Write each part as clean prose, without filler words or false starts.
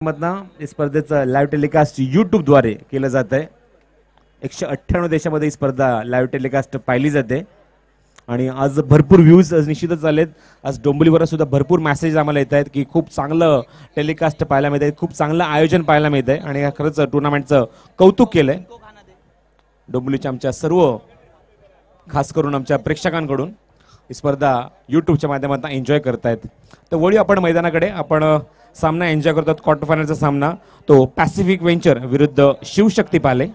मधनं स्पर्धेचं live telecast यूट्यूबद्वारे केलं जात आहे. 198 देशामध्ये ही स्पर्धा लाईव्ह टेलिकास्ट पाहिली जाते आणि आज भरपूर व्ह्यूज निश्चितच आलेत. आज डोंबिवलीवर सुद्धा भरपूर मेसेज आम्हाला येत आहेत की खूप चांगलं टेलिकास्ट पाहायला मिळत आहे, खूप चांगलं आयोजन पाहायला मिळत आहे आणि खरंच टुर्नामेंटचं कौतुक केलंय डोंबिवलीच्या आमच्या सर्व खास करून आमच्या प्रेक्षकांकडून. ही स्पर्धा यूट्यूबच्या माध्यमातून एन्जॉय करतायत. तर वळी आपण मैदानाकडे. आपण सामना एन्जॉय करतात. क्वार्टर फायनलचा सामना तो पॅसिफिक वेंचर विरुद्ध शिवशक्ती पाले.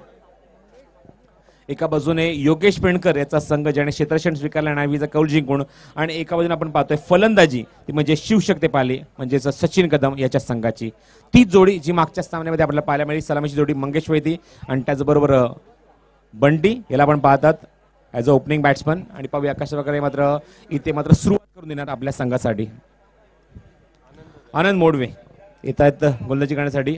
एका बाजूने योगेश पेणकर याचा संघ ज्याने क्षेत्ररक्षण स्वीकारला नावीचा कौल जिंकून, आणि एका बाजूने आपण पाहतोय फलंदाजी ती म्हणजे शिवशक्ती पाले म्हणजेच सचिन कदम याच्या संघाची. ती जोडी जी मागच्या सामन्यामध्ये आपल्याला पाहायला मिळाली, सलामीची जोडी मंगेश वैदी आणि त्याचबरोबर बंटी याला आपण पाहतात ॲज अ ओपनिंग बॅट्समन. आणि पाहूया कशा प्रकारे मात्र इथे मात्र सुरुवात करून देणार आपल्या संघासाठी आनंद मोडवे येत आहेत गोलंदाजी करण्यासाठी.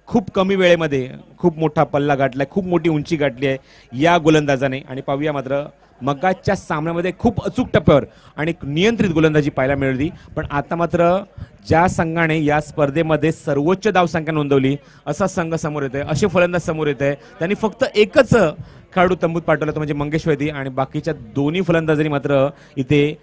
खूप कमी वेळेमध्ये खूप मोठा पल्ला गाठलाय, खूप मोठी उंची गाठली आहे या गोलंदाजाने. आणि पाहूया मात्र मगाच्या सामन्यामध्ये खूप अचूक टप्प्यावर आणि नियंत्रित गोलंदाजी पाहायला मिळाली. पण आता मात्र ज्या संघाने या स्पर्धेमध्ये सर्वोच्च धावसंख्या नोंदवली असा संघ समोर येतोय, असे फलंदाज समोर येत आहे. त्यांनी फक्त एकच खेळाडू तंबूत पाठवला तो म्हणजे मंगेश वैदी, आणि बाकीच्या दोन्ही फलंदाजांनी मात्र इथे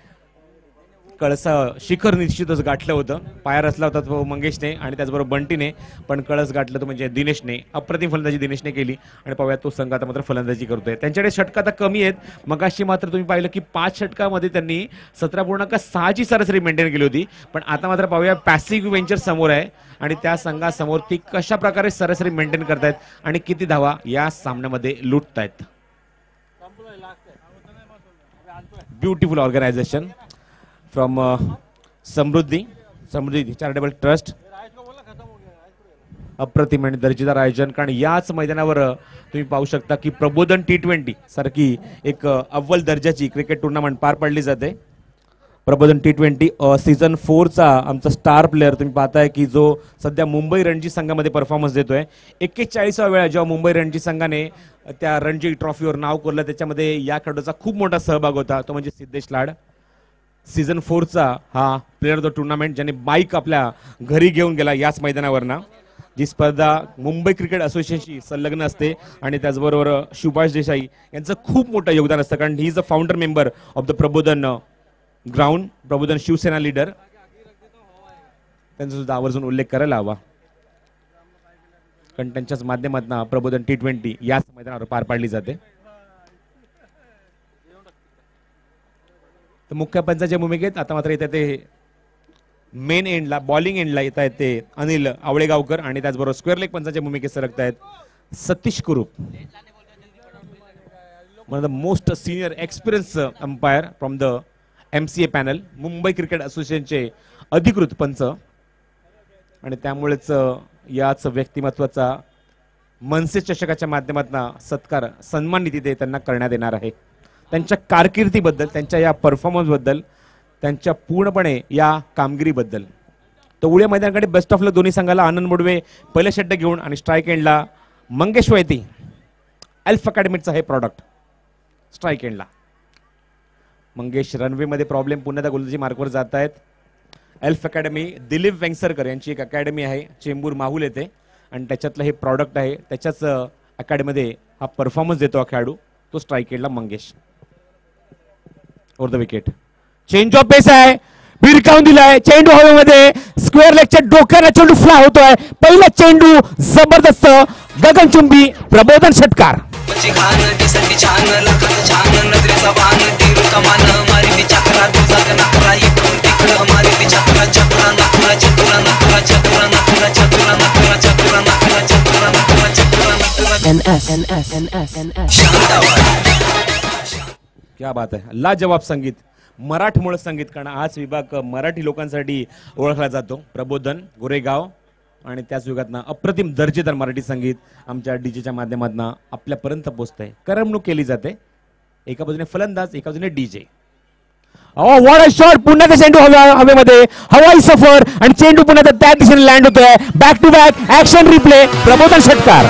कळसा शिखर निश्चितच गाठलं होतं. पाया रचला होता तो मंगेशने आणि त्याचबरोबर बंटीने, पण कळस गाठलं तो म्हणजे दिनेशने. अप्रतिम फलंदाजी दिनेशने केली आणि पाहूया तो संघ आता मात्र फलंदाजी करतोय. त्यांच्याकडे षटकं आता कमी आहेत. मगाशी मात्र तुम्ही पाहिलं की 5 षटकामध्ये त्यांनी 17.6ची सरासरी मेंटेन केली होती. पण आता मात्र पाहूया पॅसिफिक वेंचर समोर आहे आणि त्या संघासमोर ती कशा प्रकारे सरासरी मेंटेन करतायत आणि किती धावा या सामन्यामध्ये लुटतायत. Beautiful organisation from Samruddhi charitable trust. अप्रतिम आणि दर्जेदार आयोजन. कारण याच मैदानावर तुम्ही पाहू शकता की प्रबोधन T20 सारखी एक अव्वल दर्जाची क्रिकेट टुर्नामेंट पार पडली जाते. प्रबोधन T20 सीझन 4चा आमचा स्टार प्लेअर तुम्ही पाहताय की जो सध्या मुंबई रणजी संघामध्ये परफॉर्मन्स देतोय. 41व्या वेळा जेव्हा मुंबई रणजी संघाने त्या रणजी ट्रॉफीवर नाव कोरलं त्याच्यामध्ये या खेळाडूचा खूप मोठा सहभाग होता, तो म्हणजे सिद्धेश लाड. सीझन 4चा हा प्लेअर ऑफ द टुर्नामेंट ज्याने बाईक आपल्या घरी घेऊन गेला याच मैदानावरना. जी स्पर्धा मुंबई क्रिकेट असोसिएशनशी संलग्न असते आणि त्याचबरोबर सुभाष देसाई यांचं खूप मोठं योगदान असतं, कारण he is a founder member of the प्रबोधन ग्राउंड, प्रबोधन शिवसेना लीडर. त्यांचा सुद्धा आवर्जून उल्लेख करायला हवा, कारण त्यांच्याच माध्यमातून प्रबोधन T20 याच मैदानावर पार पाडली जाते. मुख्य पंचाच्या भूमिकेत आता मात्र येतात ते मेन एंडला बॉलिंग एंडला येत आहेत ते अनिल आवळेगावकर, आणि त्याचबरोबर स्क्वेअर लेग पंचाच्या भूमिकेत सरकत आहेत सतीश कुरूप, one of the most senior experience umpire from the MCA panel, Mumbai cricket असोसिएशनचे अधिकृत पंच. आणि त्यामुळेच याच व्यक्तिमत्वाचा मनसे चषकाच्या माध्यमातून सत्कार सन्मान तिथे त्यांना करण्यात येणार आहे. त्यांच्या कारकिर्दीबद्दल, त्यांच्या या परफॉर्मन्सबद्दल, त्यांच्या पूर्णपणे या कामगिरीबद्दल. तर उड्या मैदानाकडे बेस्ट ऑफ लक दोन्ही संघाला. आनंद मोडवे पहिलं षटक घेऊन आणि स्ट्राईक एंडला मंगेश वैदी, एल्फ अकॅडमीचा हे प्रॉडक्ट. स्ट्राईक एंडला मंगेश. रनवेमध्ये प्रॉब्लेम, पुन्हा त्या गोलंदाजी मार्कवर जात आहेत. एल्फ अकॅडमी दिलीप वेंगसरकर यांची एक अकॅडमी आहे, चेंबूर माहुल येथे, आणि त्याच्यातलं हे प्रॉडक्ट आहे. त्याच्याच अकॅडमीमध्ये हा परफॉर्मन्स देतो हा खेळाडू, तो स्ट्राईक एंडला Mangesh. Over the wicket change of pace आहे, भिरकावून दिलाय चेंडू हवेमध्ये. स्क्वेअर लेगच्या डोक्याला चेंडू फ्लाय होतोय. पहिला चेंडू जबरदस्त गगनचुंबी प्रबोधन षटकार. क्या बात आहे. लाजवाब संगीत, मराठमोळ संगीत, कारण हाच विभाग मराठी लोकांसाठी ओळखला जातो. प्रबोधन गोरेगाव आणि त्याच विभागातनं अप्रतिम दर्जेदार मराठी संगीत आमच्या डीजेच्या माध्यमातून आपल्यापर्यंत पोहोचतंय. करमणूक केली जाते. एका बाजूने फलंदाज, एका बाजूने डीजे. What a shot. पुन्हा ते चेंडू हवेमध्ये, हवाई सफर, आणि चेंडू पुन्हा त्या दिशेने लँड होतोय. Back to back action replay, प्रबोधन षटकार.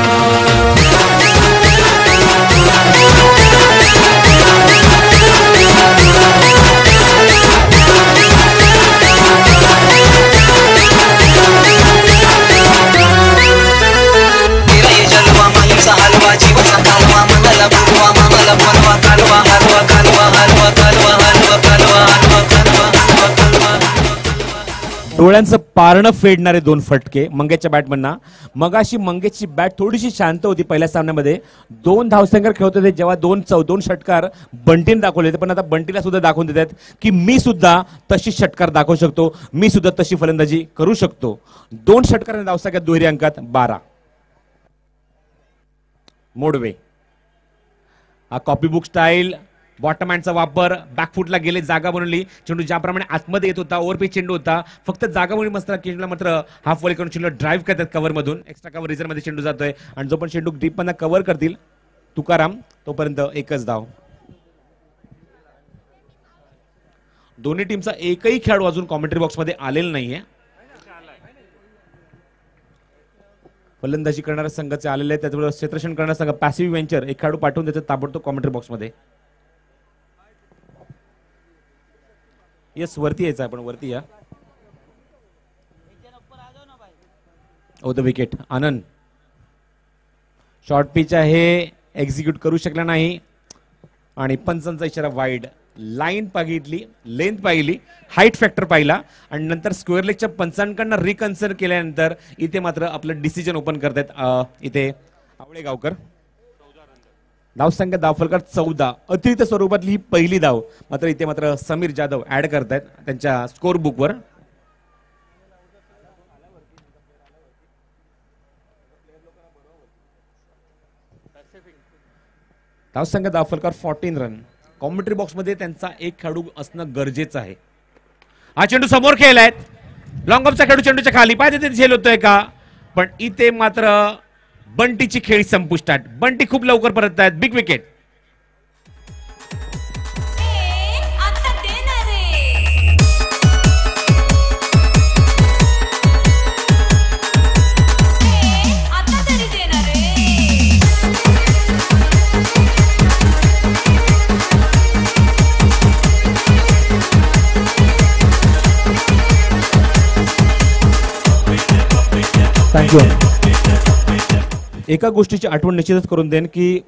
डोळ्यांचं पारणं फेडणारे 2 फटके मंगेशच्या बॅटमनना. मगाशी मंगेशची बॅट थोडीशी शांत होती पहिल्या सामन्यामध्ये, 2 धावसंख्या खेळत होते जेव्हा 2 षटकार बंटीने दाखवले होते, पण आता बंटीला सुद्धा दाखवून देतात की मी सुद्धा तशी षटकार दाखवू शकतो, मी सुद्धा तशी फलंदाजी करू शकतो. 2 षटकारांनी धावसंख्या दुहेरी अंकात 12. मोडवे हा कॉपी बुक स्टाईल, बॉटम हँडचा वापर, बॅकफुटला गेले, जागा बनवली. चेंडू ज्याप्रमाणे आतमध्ये येत होता, ओव्हरपिच चेंडू होता, फक्त जागा बनवली मस्त. चेंडूला मात्र हाफ वॉली करून चेंडू ड्राईव्ह करतात कव्हर मधून, एक्स्ट्रा कव्हर रिझर्व मध्ये चेंडू जातोय आणि जो पण चेंडू डीप मधून कव्हर करतील तुकाराम तोपर्यंत एकच धाव. दोन्ही टीमचा एकही खेळाडू अजून कॉमेंट्री बॉक्स मध्ये आलेला नाहीये. फलंदाजी करणाऱ्या संघाचे आलेले आहेत, त्याचबरोबर क्षेत्ररक्षण करणारा संघ पॅसिव्ह वेंचर एक खेळाडू पाठवून त्याचं ताबडतोब कॉमेंट्री बॉक्स मध्ये. येस वरती यायचं आपण, वरती या. ओ the wicket Anand. Short pitch आहे, एक्झिक्यूट करू शकला नाही आणि पंचांचा इशारा वाईड. लाईन बघितली, लेंथ पाहिली, हाईट फॅक्टर पाहिला आणि नंतर स्क्वेअर लेगच्या पंचांकडनं रिकन्सिडर केल्यानंतर इथे मात्र आपलं डिसिजन ओपन करतायत इथे आवळे गावकर. धावसंख्या धावफलकार 14. अतिरिक्त स्वरूपातली ही पहिली धाव मात्र इथे मात्र समीर जाधव ऍड करतायत त्यांच्या स्कोर बुकवर. धावसंख्या धावफलकार 14 रन. कॉमेंट्री बॉक्स मध्ये त्यांचा एक खेळाडू असणं गरजेचं आहे. हा चेंडू समोर खेळलाय, लॉंग ऑफचा खेळाडू चेंडूच्या खाली पाहिजे ते झेल होतोय का, पण इथे मात्र बंटीची खेळी संपुष्टात. बंटी खूप लवकर परत आहेत. Big wicket. थँक्यू. एका गोष्टीची आठवण निश्चितच करून देईन की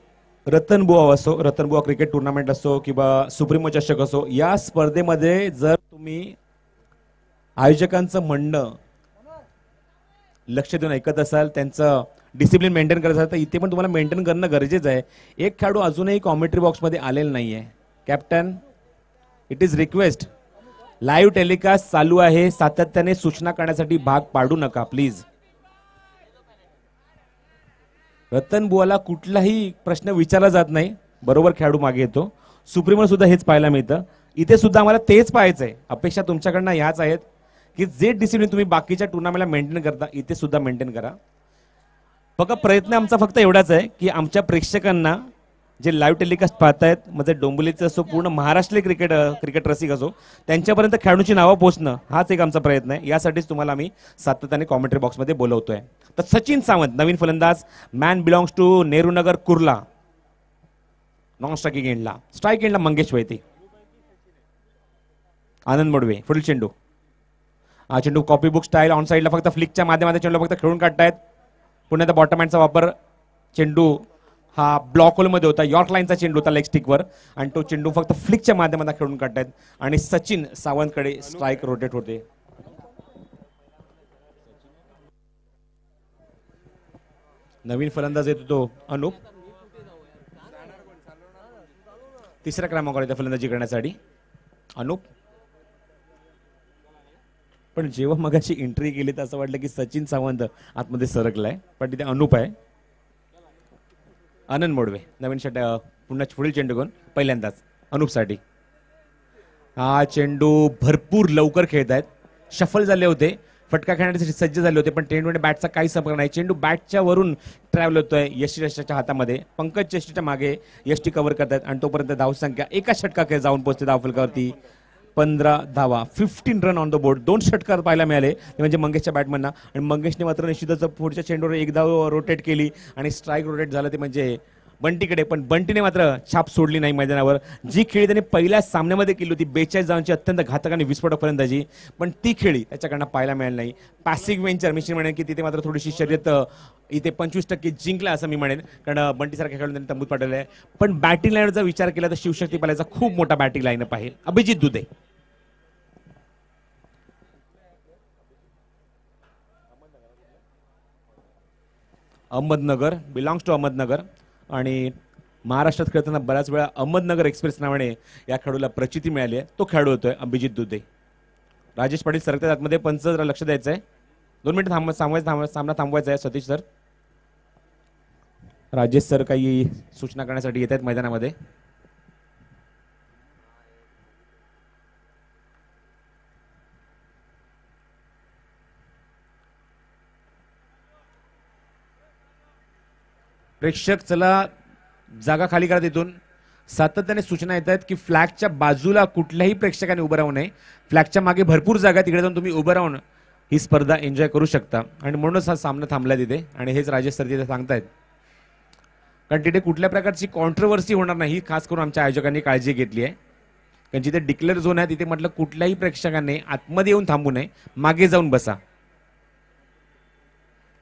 रतनबुवा असो, रतनबुवा क्रिकेट टुर्नामेंट असो किंवा सुप्रीमो चषक असो, या स्पर्धेमध्ये जर तुम्ही आयोजकांचं म्हणणं लक्ष देऊन ऐकत असाल, त्यांचं डिसिप्लिन मेंटेन करत असाल, तर इथे पण तुम्हाला मेंटेन करणं गरजेचं आहे. एक खेळाडू अजूनही कॉमेंट्री बॉक्समध्ये आलेला नाहीये. Captain, it is request, live telecast चालू आहे, सातत्याने सूचना करण्यासाठी भाग पाडू नका प्लीज. रतनबुवाला कुठलाही प्रश्न विचारला जात नाही, बरोबर खेळाडू मागे येतो. सुप्रीमो सुद्धा हेच पाहायला मिळतं. इथे सुद्धा आम्हाला तेच पाहायचंय. अपेक्षा तुमच्याकडनं ह्याच आहेत की जे डिसिप्लिन तुम्ही बाकीच्या टुर्नामेंटला मेंटेन करता इथे सुद्धा मेंटेन करा. बघा, प्रयत्न आमचा फक्त एवढाच आहे की आमच्या प्रेक्षकांना जे लाईव्ह टेलिकास्ट पाहतायत, म्हणजे डोंबिवलीचं असो, पूर्ण महाराष्ट्रीय क्रिकेट रसिक असो, त्यांच्यापर्यंत खेळाडूची नावं पोहोचणं हाच एक आमचा प्रयत्न आहे. यासाठीच तुम्हाला आम्ही सातत्याने कॉमेंट्री बॉक्समध्ये बोलवतोय. तर सचिन सावंत नवीन फलंदाज, man belongs to Nehrunagar Kurla, non striking एंडला. स्ट्राईक एंडला मंगेश वैती. आनंद मोडवे पुढील चेंडू. हा चेंडू कॉपी बुक स्टाईल ऑन साईडला फक्त फ्लिकच्या माध्यमात चेंडू फक्त खेळून काढतायत. पुन्हा त्या बॉटम हँडचा वापर. चेंडू हा ब्लॉक होलमध्ये होता, यॉर्क लाईनचा चेंडू होता लेग स्टिकवर आणि तो चेंडू फक्त फ्लिकच्या माध्यमातून खेळून काढतायत आणि सचिन सावंतकडे स्ट्राईक रोटेट होते. नवीन फलंदाज येतो तो अनुप, तिसऱ्या क्रमांकावर येतो फलंदाजी करण्यासाठी अनुप. पण जेव्हा मगाची एंट्री केली तर असं वाटलं की सचिन सावंत आतमध्ये सरकलाय, पण तिथे अनुप आहे. आनंद मोडवे नवीन पुन्हा पुढील चेंडू घेऊन पहिल्यांदाच अनुपसाठी. हा चेंडू भरपूर लवकर खेळतायत, शफल झाले होते, फटका खेळण्यासाठी सज्ज झाले होते, पण चेंडूने बॅटचा काही संपर्क नाही. चेंडू बॅटच्या वरून ट्रॅव्हल होतोय यष्टीच्या हातामध्ये. पंकज चेष्टीच्या मागे यष्टी कव्हर करतायत आणि तोपर्यंत धावसंख्या एका षटकाकडे जाऊन पोहोचते धावफलकावरती. 15 धावा, 15 रन ऑन द बोर्ड. 2 षटकार पाहायला मिळाले ते म्हणजे मंगेशच्या बॅटमनना, आणि मंगेशने मात्र निश्चितच पुढच्या चेंडूवर एक धाव रोटेट केली आणि स्ट्राईक रोटेट झालं ते म्हणजे बंटीकडे. पण बंटीने मात्र छाप सोडली नाही मैदानावर. जी खेळी त्याने पहिल्या सामन्यामध्ये केली होती 42 धावांची अत्यंत घातक आणि विस्फोटक फलंदाजी, पण ती खेळी त्याच्याकडनं पाहायला मिळाली नाही. पॅसिव्ह वेंचर मी म्हणेन की तिथे मात्र थोडीशी शर्यत इथे 25% जिंकला असं मी म्हणेन, कारण बंटीसारख्या खेळून त्यांनी तंबूत पाठवलं आहे. पण बॅटिंग लाईनचा विचार केला तर शिवशक्ती पालायचा खूप मोठा बॅटिंग लाईनअप आहे. अभिजित दुधे अहमदनगर, बिलॉंग्स टू अहमदनगर. आणि महाराष्ट्रात खेळताना बऱ्याच वेळा अहमदनगर एक्सप्रेस नावाने या खेळाडूला प्रचिती मिळाली आहे. तो खेळाडू होतोय अभिजित दुधे. राजेश पाटील सरकतात आतमध्ये, पंच जरा लक्ष द्यायचं आहे. 2 मिनिट सामना थांबवायचा आहे. सतीश सर, राजेश सर काही सूचना करण्यासाठी येत आहेत मैदानामध्ये. प्रेक्षक चला जागा खाली करा. तिथून सातत्याने सूचना येत आहेत की फ्लॅगच्या बाजूला कुठल्याही प्रेक्षकाने उभं राहू नये. फ्लॅगच्या मागे भरपूर जागा, तिकडे जाऊन तुम्ही उभं राहून ही स्पर्धा एन्जॉय करू शकता. आणि म्हणूनच हा सामना थांबला तिथे. आणि हेच राजेश सर तिथे सांगतायत, कारण तिथे कुठल्या प्रकारची कॉन्ट्रोवर्सी होणार नाही, खास करून आमच्या आयोजकांनी काळजी घेतली आहे. कारण जिथे डिक्लेअर झोन आहे तिथे म्हटलं कुठल्याही प्रेक्षकाने आतमध्ये येऊन थांबू नये, मागे जाऊन बसा.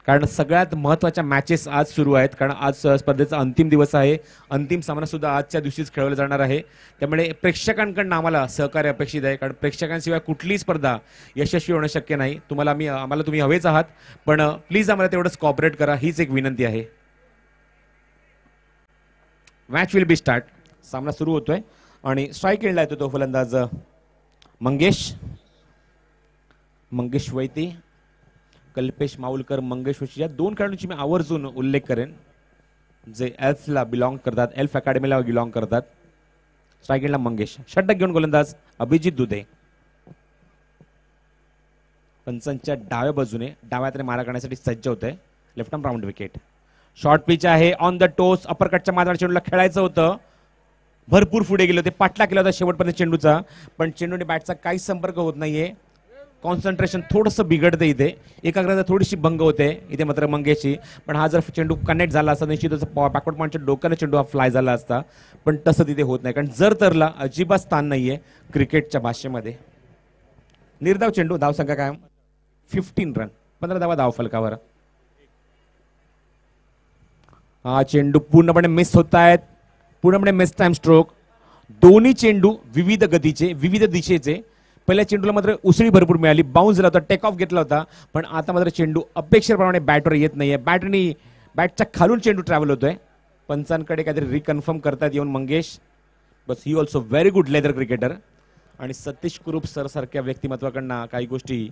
कारण सगळ्यात महत्त्वाच्या मॅचेस आज सुरू आहेत. कारण आज स्पर्धेचा अंतिम दिवस आहे. अंतिम सामना सुद्धा आजच्या दिवशीच खेळवला जाणार आहे. त्यामुळे प्रेक्षकांकडून आम्हाला सहकार्य अपेक्षित आहे. कारण प्रेक्षकांशिवाय कुठलीही स्पर्धा यशस्वी होणं शक्य नाही. आम्हाला तुम्ही हवेच आहात, पण प्लीज आम्हाला तेवढंच कॉपरेट करा, हीच एक विनंती आहे. Match will be start. सामना सुरू होतोय आणि स्ट्राईक एंडला येतो तो फलंदाज मंगेश वैती, कल्पेश माऊलकर. मंगेश वैती या 2 खेळाडूंची मी आवर्जून उल्लेख करेन जे एल्फला बिलॉंग करतात, एल्फ अकॅडमीला बिलॉंग करतात. स्ट्राईक एंडला मंगेश. षटक घेऊन गोलंदाज अभिजित दुधे. पंचांच्या डाव्या बाजूने डाव्या हाताने मारा करण्यासाठी सज्ज होते. Left arm round wicket. Short pitch आहे, ऑन द टोस. अपरकटच्या माध्यमात चेंडूला खेळायचं होतं. भरपूर पुढे गेले होते, पाठला केला होता शेवटपर्यंत चेंडूचा, पण चेंडूने बॅटचा काहीच संपर्क होत नाहीये. कॉन्सन्ट्रेशन थोडंसं बिघडतं इथे, एकाग्रता थोडीशी भंग होते इथे मात्र मंगेशची. पण हा जर चेंडू कनेक्ट झाला असता निश्चितच बॅकवर्ड पॉईंटच्या डोक्याला चेंडू हा फ्लाय झाला असता, पण तसं तिथे होत नाही. कारण जर तरला अजिबात स्थान नाहीये क्रिकेटच्या भाषेमध्ये. निर्धाव चेंडू. धावसंख्या काय? 15 रन, 15 धावा धाव फलकावर. हा चेंडू पूर्णपणे मिस होत आहेत, पूर्णपणे मिस टाइम स्ट्रोक. दोन्ही चेंडू विविध गतीचे, विविध दिशेचे. पहिल्या चेंडूला मात्र उसळी भरपूर मिळाली, बाउन्स झाला होता, टेक ऑफ घेतला होता, पण आता मात्र चेंडू अपेक्षेप्रमाणे बॅटवर येत नाहीये. बॅटच्या खालून चेंडू ट्रॅव्हल होतोय. पंचांकडे काहीतरी रिकन्फर्म करतात येऊन मंगेश. बस he also very good leather cricketer. आणि सतीश कुरूप सर सारख्या व्यक्तिमत्वाकडनं काही गोष्टी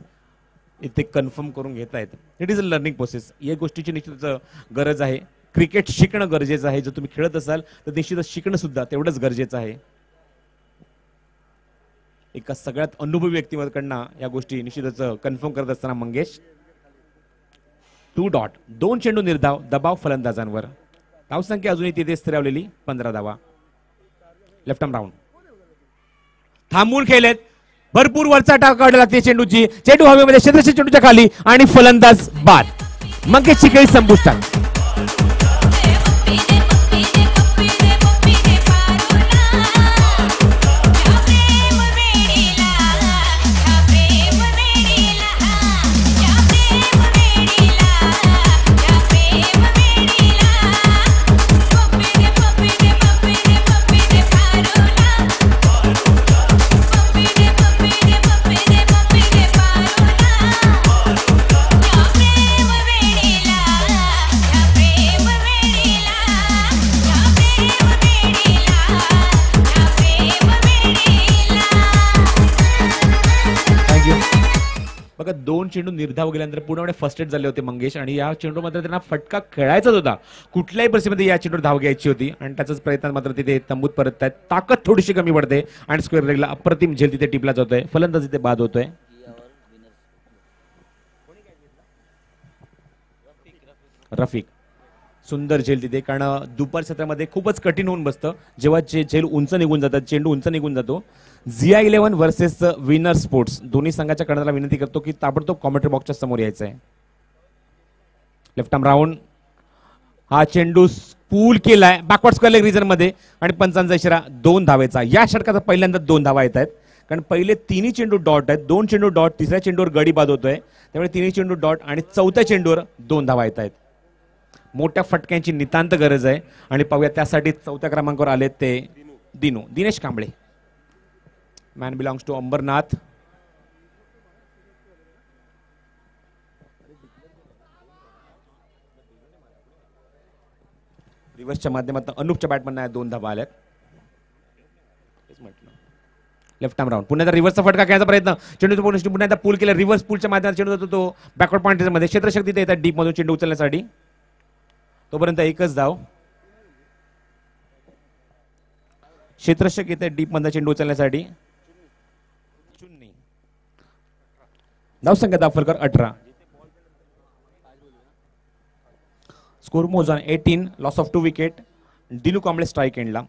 इथे कन्फर्म करून घेत आहेत. It is a learning process. या गोष्टीची निश्चितच गरज आहे. क्रिकेट शिकणं गरजेचं आहे. जर तुम्ही खेळत असाल तर निश्चितच शिकणं सुद्धा तेवढंच गरजेचं आहे. एका सगळ्यात अनुभवी व्यक्तिमत्वाकडनं या गोष्टी निश्चितच कन्फर्म करत असताना मंगेश. 2 डॉट. 2 चेंडू निर्धाव, दबाव फलंदाजांवर. धावसंख्या अजूनही तिथे स्थिरावलेली 15 धावा. Left arm round. थांबून खेळलेत, भरपूर वरचा टाक काढला लागते चेंडूची. चेंडू हवेमध्ये, क्षेत्ररक्षक चेंडूच्या खाली आणि फलंदाज बाद. मंगेशची खेळी संपुष्टात. बघा 2 चेंडू निर्धाव गेल्यानंतर पूर्णपणे फर्स्ट एड झाले होते मंगेश. आणि या चेंडू मात्र त्यांना फटका खेळायचाच होता. कुठल्याही परिस्थितीमध्ये या चेंडूवर धाव घ्यायची होती आणि त्याचाच प्रयत्न मात्र तिथे तंबूत परत आहेत. ताकद थोडीशी कमी पडते आणि स्क्वेअर लेगला अप्रतिम झेल तिथे टिपला जातोय. फलंदाज तिथे बाद होतोय. रफिक. सुंदर झेल तिथे, कारण दुपार क्षेत्रामध्ये खूपच कठीण होऊन बसतं जेव्हा झेल उंच निघून जातात, चेंडू उंच निघून जातो. झिया 11 वर्सेस विनर स्पोर्ट्स दोन्ही संघाच्या कर्णधाराला विनंती करतो की ताबडतोब कॉमेंट्री बॉक्सच्या समोर यायचं आहे. Left arm round. हा चेंडू पूल केलाय बॅकवर्ड स्क्वेअर लेग रिजन मध्ये आणि पंचांचा इशारा 2 धावेचा. या षटकाचा पहिल्यांदा 2 धावा येत आहेत, कारण पहिले 3 चेंडू डॉट आहेत, 2 चेंडू डॉट, तिसऱ्या चेंडूवर गडी बाद होतोय, त्यामुळे 3 चेंडू डॉट आणि चौथ्या चेंडूवर 2 धावा येत आहेत. मोठ्या फटक्यांची नितांत गरज आहे आणि पाहूया त्यासाठी चौथ्या क्रमांकावर आले ते Dinesh Kamble. Man belongs to Ambarnath. रिव्हर्सच्या माध्यमातून अनुपच्या बॅटमॅनना 2 धावा आल्यात. लेफ्ट आर्म राऊंड पुन्हा एकदा रिव्हर्सचा फटका खेळण्याचा प्रयत्न. चेंडूचं पुन्हा एकदा पूल केला. रिव्हर्स पूलच्या माध्यमात चेंडू जातो तो बॅकवर्ड पॉइंट मध्ये. क्षेत्रशक्ती ते येतात डीप मधून चेंडू उचलण्यासाठी. तोपर्यंत एकच धाव. क्षेत्रशक्ती येते डीप मधून चेंडू उचलण्यासाठी. धावसंख्या दाफलकर 18. स्कोर मोजान 18. Loss of 2 wicket. Dinu Kamble strike एंडला.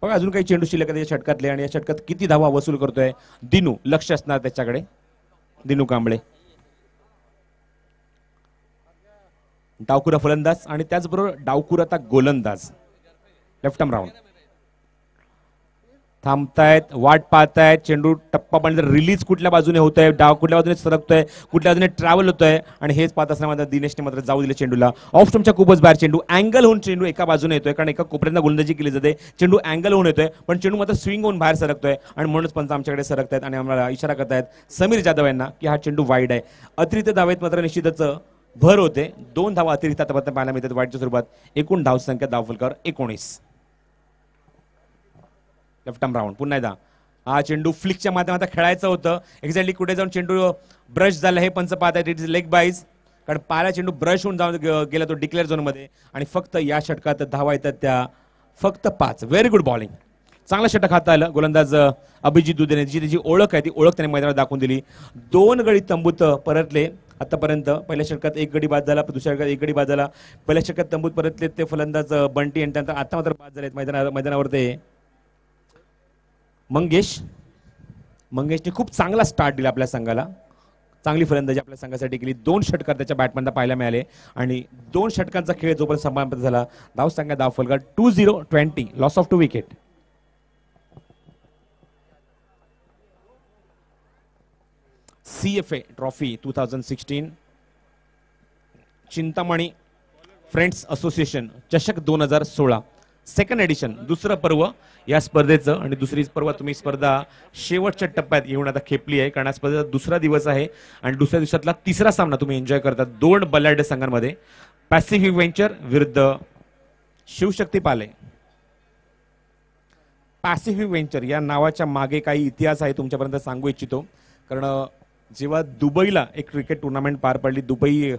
बघा अजून काही चेंडू शिल्लक आहेत या षटकातले आणि या षटकात किती धावा वसूल करतोय दिनू. लक्ष असणार त्याच्याकडे. दिनू कांबळे डावकुरा फलंदाज आणि त्याचबरोबर डावकुरा आता गोलंदाज. लेफ्ट आर्म राऊंड थांबतायत, वाट पाहतायत. चेंडू टप्पा पण रिलीज कुठल्या बाजूने होतोय, डाव कुठल्या बाजूने सरकतोय, कुठल्या बाजूने ट्रॅव्हल होतोय आणि हेच पाहत असताना दिनेशने मात्र जाऊ दिले चेंडूला. ऑफ स्टंपच्या खूपच बाहेर चेंडू. अँगल होऊन चेंडू एका बाजूने येतोय कारण एका कोपऱ्यात गोलंदाजी केली जाते. चेंडू अँगल होऊन येतोय पण चेंडू मात्र स्विंग होऊन बाहेर सरकतोय आणि म्हणूनच पंच आमच्याकडे सरकतायत आणि आम्हाला इशारा करतायत समीर जाधव यांना की हा चेंडू वाईड आहे. अतिरिक्त धावेत मात्र निश्चितच भर होते. 2 धावा अतिरिक्त आतापर्यंत पाहायला मिळतात वाईडच्या स्वरूपात. एकूण धावसंख्या दाफलकर 19. लेफ्ट आर्म राऊंड पुन्हा एकदा हा चेंडू फ्लिकच्या माध्यमातून खेळायचं होतं. एक्झॅक्टली कुठे जाऊन चेंडू ब्रश झाला हे पंच पाहत आहेत. इट इज लेग बाईज कारण पायला चेंडू ब्रश होऊन जाऊन गेला तो डिक्लेअर झोन मध्ये आणि फक्त या षटकात धावा येतात त्या फक्त 5. Very good bowling. चांगला षटक हाता आलं गोलंदाज अभिजित दुधेने. जी त्याची ओळख आहे ती ओळख त्याने मैदानात दाखवून दिली. 2 गडी तंबूत परतले आतापर्यंत. पहिल्या षटकात 1 गडी बाद झाला, दुसऱ्या षटकात 1 गडी बाद झाला. पहिल्या षटकात तंबूत परतले ते फलंदाज बंटी आणि त्यानंतर आता मात्र बाद झालेत मैदानावर ते मंगेशने खूप चांगला स्टार्ट दिला आपल्या संघाला. चांगली फलंदाजी आपल्या संघासाठी केली. 2 षटकार त्याच्या बॅटमॅनला पाहायला मिळाले आणि 2 षटकांचा खेळ जोपर्यंत समाप्त झाला धावसंख्या दाफलकर 20-20. Loss of 2 wicket. CFA trophy 2016 Chintamani friends association चषक 2016 सेकंड एडिशन. दुसरं पर्व या स्पर्धेचं आणि दुसरी तुम्ही स्पर्धा शेवटच्या टप्प्यात येऊन आता खेपली आहे कारण या स्पर्धेचा दुसरा दिवस आहे आणि दुसऱ्या दिवसातला तिसरा सामना तुम्ही एन्जॉय करता 2 बलाढ्य संघांमध्ये. पॅसिफिक व्हेंचर विरुद्ध शिवशक्ती पाले. पॅसिफिक व्हेंचर या नावाच्या मागे काही इतिहास आहे तुमच्यापर्यंत सांगू इच्छितो कारण जेव्हा दुबईला एक क्रिकेट टुर्नामेंट पार पडली दुबई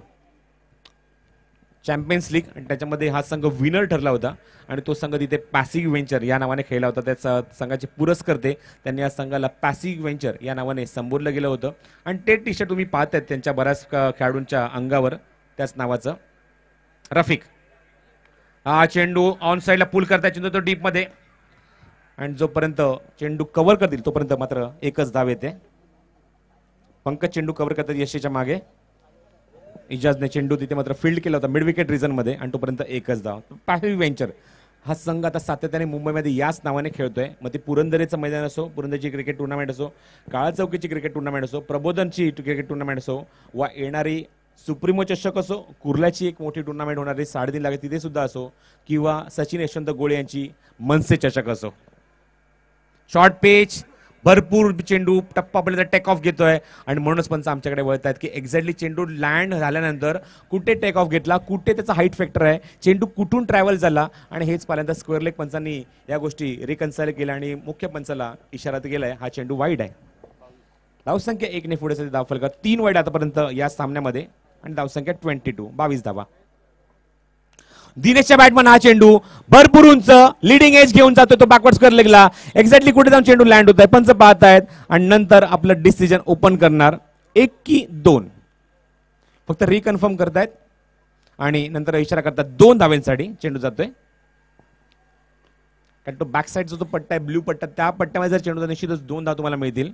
चॅम्पियन्स लीग आणि त्याच्यामध्ये हा संघ विनर ठरला होता आणि तो संघ तिथे पॅसिफिक व्हेंचर या नावाने खेळला होता. त्या संघाचे पुरस्कर्ते त्यांनी या संघाला पॅसिफिक व्हेंचर या नावाने संबोधलं गेलं होतं आणि ते टी शर्ट तुम्ही पाहतायत त्यांच्या बऱ्याच खेळाडूंच्या अंगावर त्याच नावाचं. रफिक हा चेंडू ऑन साईडला पुल करताय. चेंडू तो डीप मध्ये आणि जोपर्यंत चेंडू कव्हर करतील तोपर्यंत मात्र एकच धाव येते. पंकज चेंडू कव्हर करतात यशीच्या मागे. इजाजने चेंडू तिथे मात्र फील्ड केला होता मिड विकेट रिझन मध्ये आणि तोपर्यंत एकच धाव. पॅसिफिक व्हेंचर हा संघ आता सातत्याने मुंबईमध्ये याच नावाने खेळतोय. मग ते पुरंदरेचं मैदान असो, पुरंदरची क्रिकेट टुर्नामेंट असो, काळा चौकीची क्रिकेट टुर्नामेंट असो, प्रबोधनची क्रिकेट टुर्नामेंट असो वा येणारी सुप्रीमो चषक असो, कुर्ल्याची एक मोठी टुर्नामेंट होणारी 3.5 लाख तिथे सुद्धा असो किंवा सचिन यशवंत गोळे यांची मनसे चषक असो. शॉर्ट पिच भरपूर चेंडू टप्पापर्यंत टेक ऑफ घेतोय आणि म्हणूनच पंच आमच्याकडे वळत आहेत की एक्झॅक्टली चेंडू लँड झाल्यानंतर कुठे टेक ऑफ घेतला, कुठे त्याचा हाईट फॅक्टर आहे, चेंडू कुठून ट्रॅव्हल झाला आणि हेच पाहिल्यानंतर स्क्वेअर लेग पंचांनी या गोष्टी रिकन्साइल केल्या आणि मुख्य पंचाला इशारा केलाय हा चेंडू वाईड आहे. धावसंख्या 1 ने पुढे दाफलकर 3 वाईड आतापर्यंत या सामन्यामध्ये आणि धावसंख्या 22 धावा. दिनेशच्या बॅटमन हा चेंडू भरपूर उंच लीडिंग एज घेऊन जातो तो बॅकवर्ड स्क्वेअर लेगला. एक्झॅक्टली कुठे जाऊन चेंडू लँड होत आहे पंच पाहत आहेत आणि नंतर आपलं डिसिजन ओपन करणार 1 की 2 फक्त रिकन्फर्म करतायत आणि नंतर इशारा करतात 2 धावांसाठी चेंडू जातोय. कारण तो बॅक साईड जो तो पट्टा आहे ब्ल्यू पट्टा त्या पट्ट्यामध्ये जर चेंडू निश्चितच 2 धाव तुम्हाला मिळतील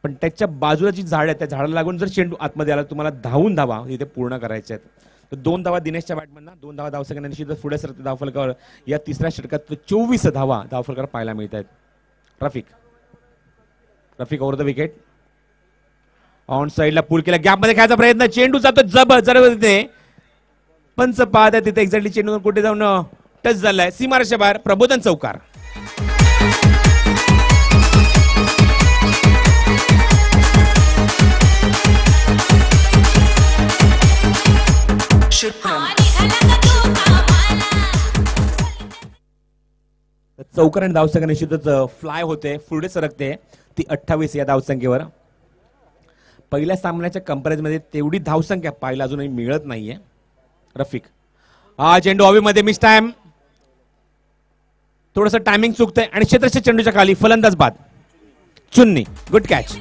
पण त्याच्या बाजूला जी झाड आहे त्या झाडाला लागून जर चेंडू आतमध्ये आला तुम्हाला धावून धावा इथे पूर्ण करायचे आहेत. तर 2 धावा दिनेशच्या बॅटमधनं 2 धावा धावसंख्या निश्चित पुढे सरते धावफलकावर. या तिसऱ्या षटकात 24 धावा धावफलकावर पाहायला मिळत आहेत. Rafiq over the wicket on साईडला पुल केला गॅपमध्ये खेळायचा प्रयत्न चेंडू जातो जबरदस्त तिथे पंच पाहत आहे तिथे एक्झॅक्टली चेंडू कुठे जाऊन टच झालाय सीमारेषा बाहेर. प्रबोधन चौकार. शुक्र चौकार आणि धावसंख्या निश्चितच फ्लाय होते, पुढे सरकते ती 28 या धावसंख्येवर. पहिल्या सामन्याच्या कंपॅरिझन मध्ये तेवढी धावसंख्या पाहायला अजूनही मिळत नाहीये. रफिक हा चेंडू हवेमध्ये मिस टाइम, थोडस टायमिंग चुकतंय आणि क्षेत्ररक्षक चेंडूच्या खाली, फलंदाज बाद. चुन्नी गुड कॅच.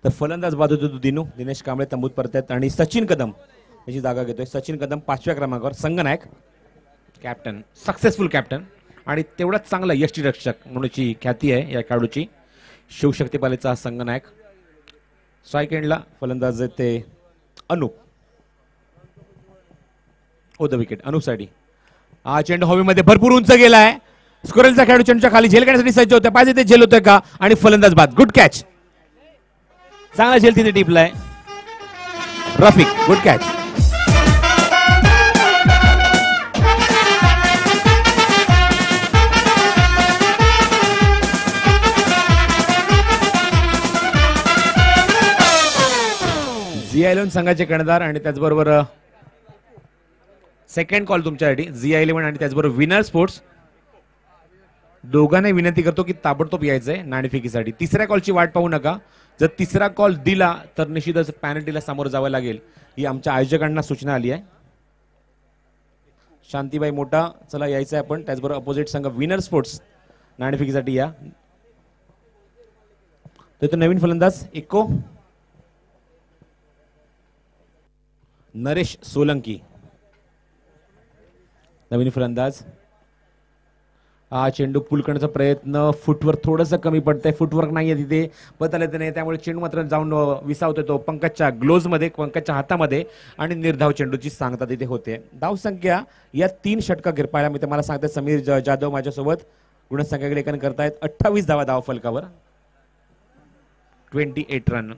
तर फलंदाज बाद होतो दिनेश कांबळे तंबूत परतत आणि सचिन कदम याची जागा घेतोय. सचिन कदम 5व्या क्रमांकावर, संघनायक, कॅप्टन, सक्सेसफुल कॅप्टन आणि तेवढाच चांगला यष्टीरक्षक म्हणूनची ख्याती आहे या खेळाडूची. शिवशक्ती पालेचा हा संघनायक. स्ट्राईक एंडला फलंदाज ते अनुप. ओ द विकेट अनुपसाठी. हा चेंडू हवेमध्ये भरपूर उंच गेलाय. स्कोरेलचा खेळाडू चेंडूच्या खाली झेल घेण्यासाठी सज्ज होते, पाहिजे ते झेल होतोय का, आणि फलंदाज बाद. Good catch. चांगला झेल तिथे टिपलाय. Rafiq good catch. ZI11 संघाचे कर्णधार आणि त्याचबरोबर सेकंड कॉल तुमच्यासाठी ZI11 आणि त्याचबरोबर विनर स्पोर्ट्स दोघांना विनंती करतो की ताबडतोब यायचंय नाणेफेकीसाठी. तिसऱ्या कॉलची वाट पाहू नका. जर तिसरा कॉल दिला तर निश्चितच पॅनल्टीला सामोरं जावं लागेल, ही आमच्या आयोजकांना सूचना आली आहे. शांतीबाई मोठा चला यायचंय आपण. त्याचबरोबर अपोजिट संघ विनर स्पोर्ट्स नाणेफेकीसाठी या. तर नवीन फलंदाज इको नरेश सोलंकी, नवीन फलंदाज. हा चेंडू पुल करण्याचा प्रयत्न, फुटवर्क थोडंसं कमी पडतंय, फुटवर्क नाहीये तिथे, पतला येत नाही, त्यामुळे चेंडू मात्र जाऊन विसावतोय तो पंकजच्या ग्लोव्ज मध्ये, पंकजच्या हातामध्ये, आणि निर्धाव चेंडूची सांगता तिथे होते. धावसंख्या या 3 षटकांवर पाहायला मिळते. मला सांगतात समीर जाधव माझ्यासोबत गुणसंख्याकडे लेखन करतायत. 28 धावा धाव फलकावर, 28 रन.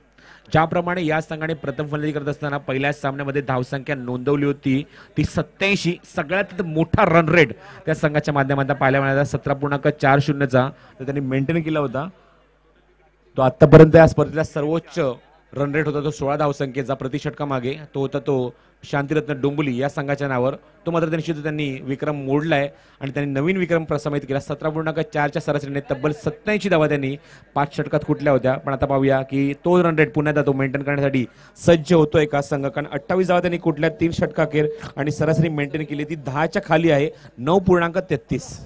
ज्याप्रमाणे या संघाने प्रथम फलंदाजी करत असताना पहिल्या सामन्यामध्ये धावसंख्या नोंदवली होती ती 87, सगळ्यात मोठा रन रेट त्या संघाच्या माध्यमातून पाहायला मिळाला 17.40चा तर त्यांनी मेंटेन केला होता. तो आतापर्यंत या स्पर्धेचा सर्वोच्च रन रेट होता तो 16 धावसंख्येचा प्रति षटकामागे. तो होता तो शांतिरत्न डोंबुली या संघाच्या नावावर. तो मात्र त्यांनी विक्रम मोडलाय आणि त्यांनी नवीन विक्रम प्रस्थापित केला. 17.4च्या सरासरीने तब्बल 87 धावा त्यांनी 5 षटकात कुठल्या होत्या. पण आता पाहूया की तो रन रेट पुन्हा तो मेंटेन करण्यासाठी सज्ज होतोय का संघ, कारण 28 धावा त्यांनी कुठल्या 3 षटकाखेर आणि सरासरी मेंटेन केली ती 10च्या खाली आहे, 9.33.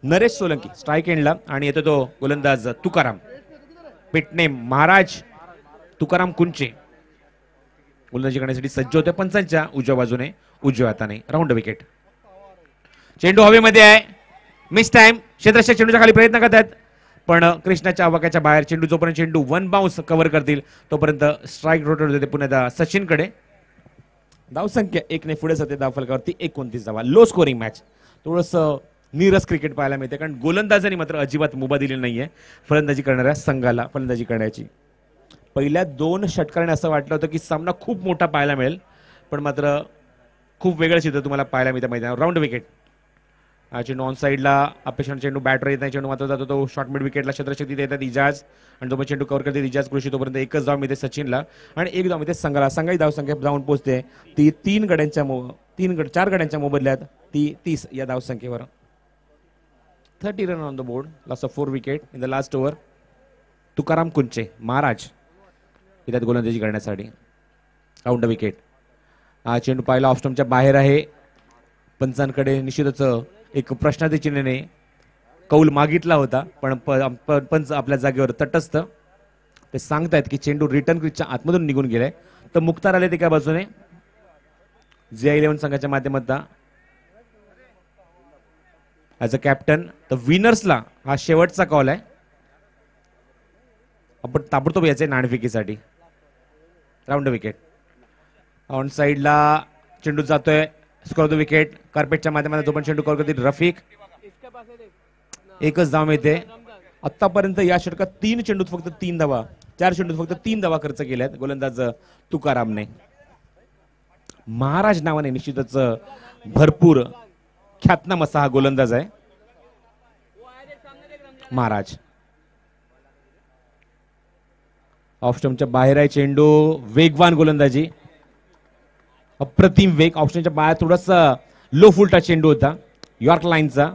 नरेश सोलंकी स्ट्राईक एंडला आणि येतो तो गोलंदाज तुकाराम. पिटनेम महाराज तुकाराम कुंचे गोलंदाजी करण्यासाठी सज्ज होते. पंचांच्या उजव्या बाजूने उजव्या हाताने. Round wicket. चेंडू हवेमध्ये आहे, मिस टाइम. क्षेत्ररक्षक चेंडूच्या खाली प्रयत्न करतात पण कृष्णाच्या आवाक्याच्या बाहेर. चेंडू जोपर्यंत चेंडू 1 बाउन्स कव्हर करतील तोपर्यंत स्ट्राईक रोटेट होते पुन्हा सचिनकडे. धावसंख्या 1 ने पुढे जाते धाव फलकावरती 29 धावा. Low scoring match. थोडस नीरस क्रिकेट पाहायला मिळते कारण गोलंदाजांनी मात्र अजिबात मुभा दिलेली नाहीये फलंदाजी करणाऱ्या संघाला फलंदाजी करण्याची. पहिल्या 2 षटकांनी असं वाटलं होतं की सामना खूप मोठा पाहायला मिळेल, पण मात्र खूप वेगळं चित्र तुम्हाला पाहायला मिळतं मैदानावर. Round wicket. चेंडू ऑन साईडला अपेक्षा चेंडू बॅटर येत नाही, चेंडू मात्र जातो तो शॉर्ट मिड विकेटला. क्षेत्ररक्षक तिथे येतात इजाज आणि तो चेंडू कव्हर करते इजाज कृषी. तोपर्यंत 1च धाव मिळते सचिनला आणि 1 धाव मिळते संघाला. संघाची धावसंख्या जाऊन पोहोचते ती 4 गड्यांच्या मोबदल्यात ती 30 या धावसंख्येवर. 30 run on the board. Loss of 4 wicket in the last over. Tukaram Kuche Maharaj त्यात गोलंदाजी करण्यासाठी. Round wicket. हा चेंडू पाहिला ऑफ स्टंपच्या बाहेर आहे. पंचांकडे निश्चितच एक प्रश्नार्थी चिन्हाने कौल मागितला होता पण पंच आपल्या जागेवर तटस्थ. ते सांगतायत की चेंडू रिटर्न क्रीजच्या आतमधून निघून गेलाय. तर मुख्तार आले एका बाजूने ZI11 संघाच्या माध्यमातून ऍज अ कॅप्टन. तर विनर्सला हा शेवटचा कॉल आहे. आपण ताबडतोब यायचंय नाणेफेकीसाठी. Round wicket. ऑन साइडला चेंडू जातोय, स्कोर द विकेट. कार्पेटच्या माध्यमातून तो पण चेंडू कव्हर करतील रफिक. एकच धाव मिळते. आतापर्यंत या षटकात 3 चेंडूत फक्त 3 धावा, 4 चेंडूत फक्त 3 धावा खर्च केल्यात गोलंदाज तुकारामने. महाराज नावाने निश्चितच भरपूर ख्यातनाम असा हा गोलंदाज आहे महाराज. ऑफ स्टंपच्या बाहेर आहे चेंडू, वेगवान गोलंदाजी, अप्रतिम वेग. ऑफ स्टंपच्या बाहेर थोडासा लो फुलटा चेंडू होता यॉर्क लाईनचा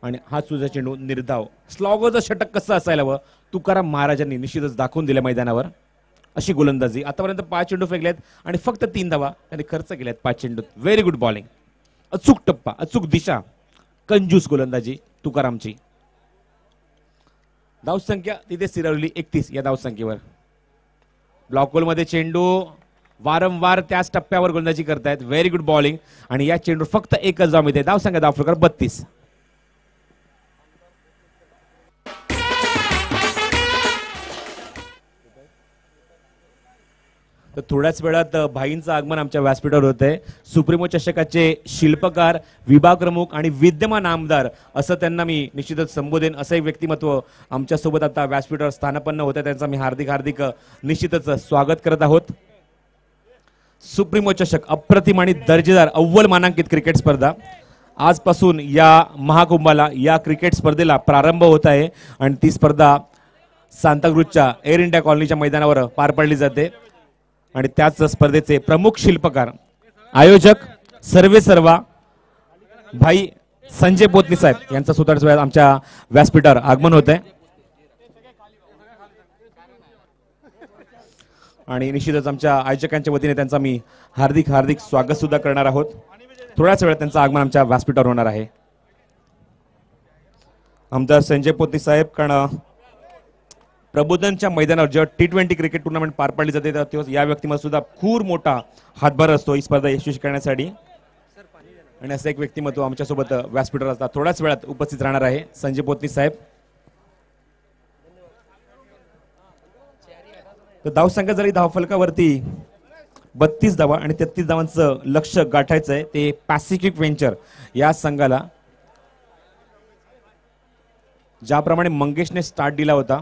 आणि हा तुझा चेंडू निर्धाव. स्लॉगरचं षटक कसं असायला हवं तुकाराम महाराजांनी निश्चितच दाखवून दिल्या मैदानावर. अशी गोलंदाजी. आतापर्यंत 5 चेंडू फेकलेत आणि फक्त 3 धावा त्यांनी खर्च केल्यात 5 चेंडूत. व्हेरी गुड बॉलिंग, अचूक टप्पा, अचूक दिशा, कंजूस गोलंदाजी तुकारामची. धावसंख्या तिथे स्थिरावली 31 या धावसंख्येवर. ब्लॉक होल मध्ये चेंडू वारंवार त्याच टप्प्यावर गोलंदाजी करतायत. व्हेरी गुड बॉलिंग आणि या चेंडू फक्त एकच धाव मिळते. धावसंख्या धावफलकावर 32. तर थोड्याच वेळात भाईंचं आगमन आमच्या व्यासपीठावर होतंय. सुप्रीमो चषकाचे शिल्पकार, विभाग प्रमुख आणि विद्यमान आमदार असं त्यांना मी निश्चितच संबोधेन. असं एक व्यक्तिमत्व आमच्यासोबत आता व्यासपीठावर स्थानापन्न होतं. त्यांचा मी हार्दिक निश्चितच स्वागत करत आहोत. सुप्रीमो चषक अप्रतिम आणि दर्जेदार अव्वल मानांकित क्रिकेट स्पर्धा आजपासून या महाकुंभाला, या क्रिकेट स्पर्धेला प्रारंभ होत आहे आणि ती स्पर्धा सांताक्रूजच्या एअर इंडिया कॉलनीच्या मैदानावर पार पडली जाते. आणि त्याच स्पर्धेचे प्रमुख शिल्पकार, आयोजक सर्वेसर्वा भाई संजय पोतनी साहेब यांचा सुद्धा आमच्या व्यासपीठावर आगमन होत आहे. आणि निश्चितच आमच्या आयोजकांच्या वतीने त्यांचा मी हार्दिक स्वागत सुद्धा करणार आहोत. थोड्याच वेळात त्यांचं आगमन आमच्या व्यासपीठावर होणार आहे. आमदार संजय पोतनी साहेब, कारण प्रबोधनच्या मैदानावर जेव्हा T20 क्रिकेट टुर्नामेंट पार पाडली जाते तेव्हा या व्यक्तीमध्ये सुद्धा खूप मोठा हातभार असतो ही स्पर्धा यशस्वी करण्यासाठी. आणि असं एक व्यक्तिमत्व आमच्यासोबत व्यासपीठावर असतात. थोड्याच वेळात उपस्थित राहणार आहे संजय पोतनी साहेब. तर धावसंख्या झाली धावफलकावरती 32 धावा आणि 33 धावांचं लक्ष गाठायचं आहे ते पॅसिफिक व्हेंचर या संघाला. ज्याप्रमाणे मंगेशने स्टार्ट दिला होता,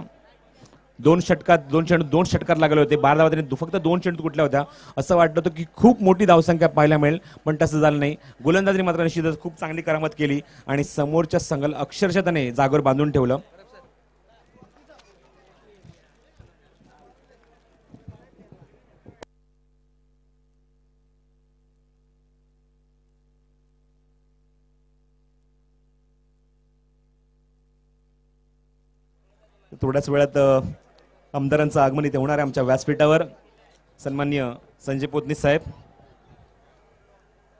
2 षटकार लागले होते, 12 धावा त्यांनी फक्त 2 चेंडू कुठल्या होत्या. असं वाटलं होतं की खूप मोठी धावसंख्या पाहायला मिळेल, पण तसं झालं नाही. गोलंदाजीने मात्र निश्चितच खूप चांगली करामत केली आणि समोरच्या संघाला अक्षरशः त्याने जागेवर बांधून ठेवलं. थोड्याच वेळात आमदारांचं आगमन इथे होणार आहे आमच्या व्यासपीठावर. सन्माननीय संजय पोतनी साहेब,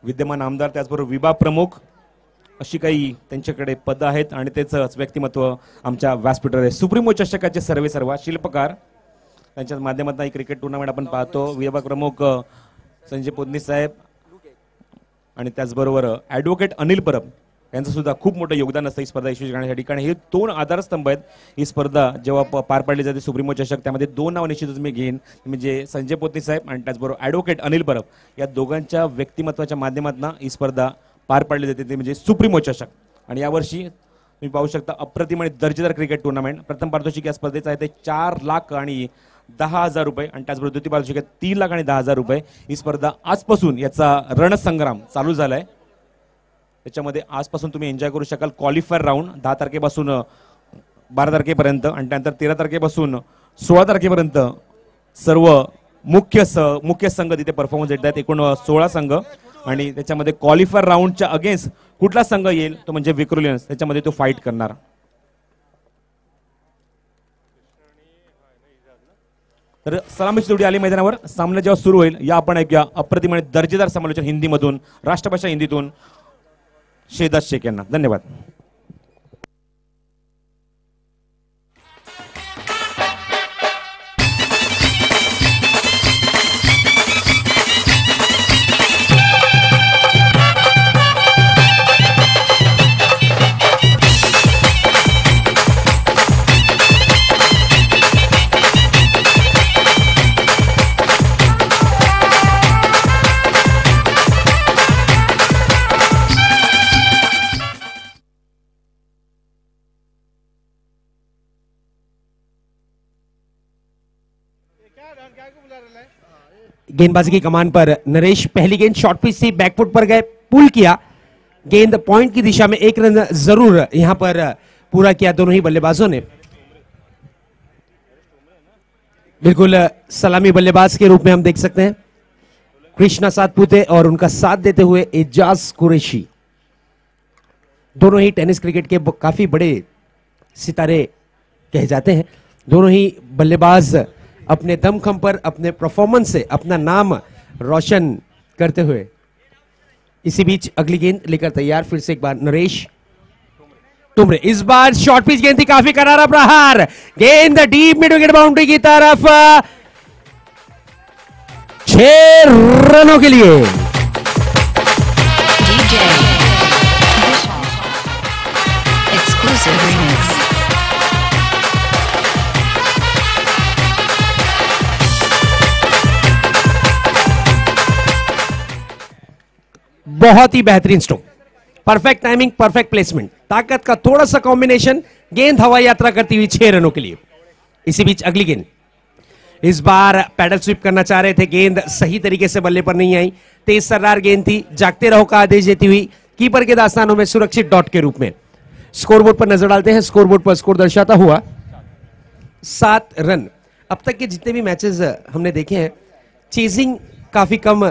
विद्यमान आमदार, त्याचबरोबर विभाग प्रमुख, अशी काही त्यांच्याकडे पदं आहेत आणि त्याचंच व्यक्तिमत्व आमच्या व्यासपीठावर आहे. सुप्रीमो चषकाचे सर्वेसर्वा, शिल्पकार, त्यांच्या माध्यमातून ही क्रिकेट टुर्नामेंट आपण पाहतो. विभाग प्रमुख संजय पोतनी साहेब आणि त्याचबरोबर ॲडव्होकेट अनिल परब यांचं सुद्धा खूप मोठं योगदान असतं ही स्पर्धा यशस्वी करण्यासाठी. कारण हे 2 आधारस्तंभ आहेत. ही स्पर्धा जेव्हा पार पाडली जाते सुप्रीमो चषक, त्यामध्ये 2 नाव निश्चितच मी घेईन, म्हणजे संजय पोतनी साहेब आणि त्याचबरोबर ॲडव्होकेट अनिल परब. या दोघांच्या व्यक्तिमत्वाच्या माध्यमातून ही स्पर्धा पार पाडली जाते, ते म्हणजे सुप्रीमो चषक. आणि यावर्षी तुम्ही पाहू शकता अप्रतिम आणि दर्जेदार क्रिकेट टुर्नामेंट. प्रथम पारितोषिक या स्पर्धेचं आहे ते 4,10,000 रुपये आणि त्याचबरोबर द्वितीय पारितोषिक 3,10,000 रुपये. ही स्पर्धा आजपासून याचा रणसंग्राम चालू झालाय. त्याच्यामध्ये आजपासून तुम्ही एन्जॉय करू शकाल. क्वालिफायर राऊंड 10 तारखेपासून 12 तारखेपर्यंत आणि त्यानंतर 13 तारखेपासून 16 तारखेपर्यंत सर्व मुख्य संघ तिथे परफॉर्मन्स देत आहेत. एकूण 16 संघ आणि त्याच्यामध्ये क्वालिफायर राऊंडच्या अगेन्स्ट कुठला संघ येईल तो म्हणजे विक्रोलियन्स, त्याच्यामध्ये तो फाईट करणार. तर सलामीची जोडी आली मैदानावर. सामना जेव्हा सुरू होईल या आपण ऐकूया अप्रतिम आणि दर्जेदार समालोचन हिंदीमधून, राष्ट्रभाषा हिंदीतून शेहदाद शेख यांना. धन्यवाद. गेंदबाजी की कमान पर नरेश, पहली गेंद शॉर्ट पिच थी, बैकफुट पर गए, पुल किया, गेंद पॉइंट की दिशा में, एक रन जरूर यहां पर पूरा किया दोनों ही बल्लेबाजों ने। बिल्कुल सलामी बल्लेबाज के रूप में हम देख सकते हैं कृष्णा सातपुते और उनका साथ देते हुए एजाज कुरैशी, दोनों ही टेनिस क्रिकेट के काफी बड़े सितारे कहे जाते हैं। दोनों ही बल्लेबाज अपने दमखम पर, अपने परफॉर्मेंस से अपना नाम रोशन करते हुए। इसी बीच अगली गेंद लेकर तैयार फिर से एक बार नरेश टुमरे, इस बार शॉर्ट पिच गेंद थी, काफी करारा प्रहार, गेंद डीप मिड विकेट बाउंड्री की तरफ, 6 रनों के लिए। बहुत ही बेहतरीन stroke, perfect timing, perfect placement, ताकत का थोड़ा सा कॉम्बिनेशन, गेंद हवाई यात्रा करती हुई 6 रनों के लिए। इसी बीच अगली गेंद, इस बार पैडल स्वीप करना चाह रहे थे, गेंद सही तरीके से बल्ले पर नहीं आई, तेज सर्रार गेंद थी, जागते रहो का आदेश देती हुई कीपर के दास्तानों में सुरक्षित डॉट के रूप में। स्कोरबोर्ड पर नजर डालते हैं, स्कोरबोर्ड पर स्कोर दर्शाता हुआ 7 रन। अब तक के जितने भी मैचेस हमने देखे हैं, चेजिंग काफी कम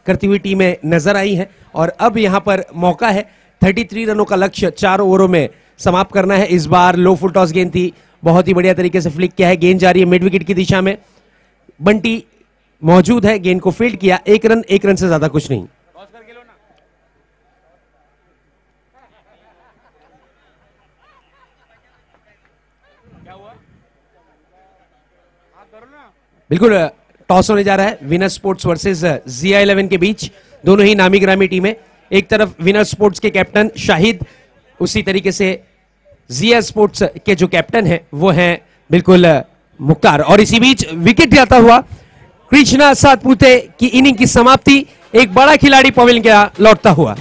करती हुई टीमें नजर आई हैं और अब यहां पर मौका है 33 रनों का लक्ष्य 4 ओवरों में समाप्त करना है। इस बार लो फुल टॉस गेंद थी, बहुत ही बढ़िया तरीके से फ्लिक किया है, गेंद जा रही है मिड विकेट की दिशा में, बंटी मौजूद है, गेंद को फील्ड किया, 1 रन, 1 रन से ज्यादा कुछ नहीं। बिल्कुल टॉस होने जा रहा है विनर स्पोर्ट्स वर्सेस ZI11 के बीच, दोनों ही नामी ग्रामी टीमें। एक तरफ विनर स्पोर्ट्स के कैप्टन शाहिद, उसी तरीके से ZI स्पोर्ट्स के जो कैप्टन हैं वो हैं बिल्कुल मुख्तार। और इसी बीच विकेट जाता हुआ कृष्णा सातपुते की इनिंग की समाप्ति, एक बड़ा खिलाड़ी पवेलियन का लौटता हुआ।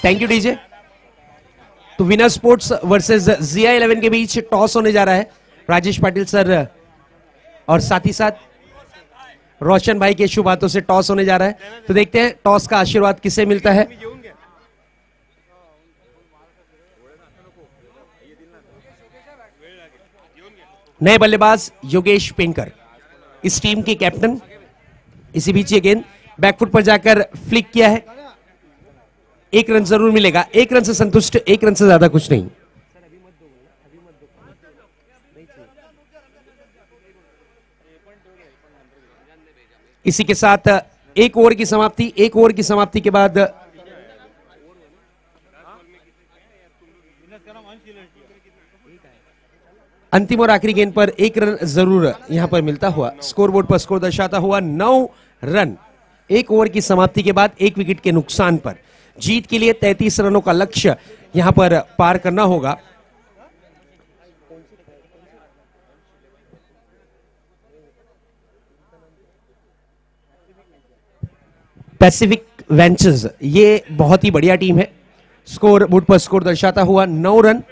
Thank you DJ. तो विनर स्पोर्ट्स वर्सेस ZI11 के बीच टॉस होने जा रहा है। राजेश पाटिल सर और साथ ही साथ रोशन भाई के शुभ हाथों से टॉस होने जा रहा है। तो देखते हैं टॉस का आशीर्वाद किसे मिलता है। नए बल्लेबाज योगेश पेनकर, इस टीम के कैप्टन। इसी बीच ये गेंद बैकफुट पर जाकर फ्लिक किया है, 1 रन जरूर मिलेगा, 1 रन से संतुष्ट, 1 रन से ज्यादा कुछ नहीं। इसी के साथ 1 ओवर की समाप्ति, 1 ओवर की समाप्ति के बाद अंतिम और आखिरी गेंद पर 1 रन जरूर यहां पर मिलता हुआ, स्कोरबोर्ड पर स्कोर दर्शाता हुआ 9 रन 1 ओवर की समाप्ति के बाद 1 विकेट के नुकसान पर। जीत के लिए 33 रनों का लक्ष्य यहां पर पार करना होगा। पैसिफिक वेंचर्स, ये बहुत ही बढ़िया टीम है। स्कोर बोर्ड पर स्कोर दर्शाता हुआ 9 रन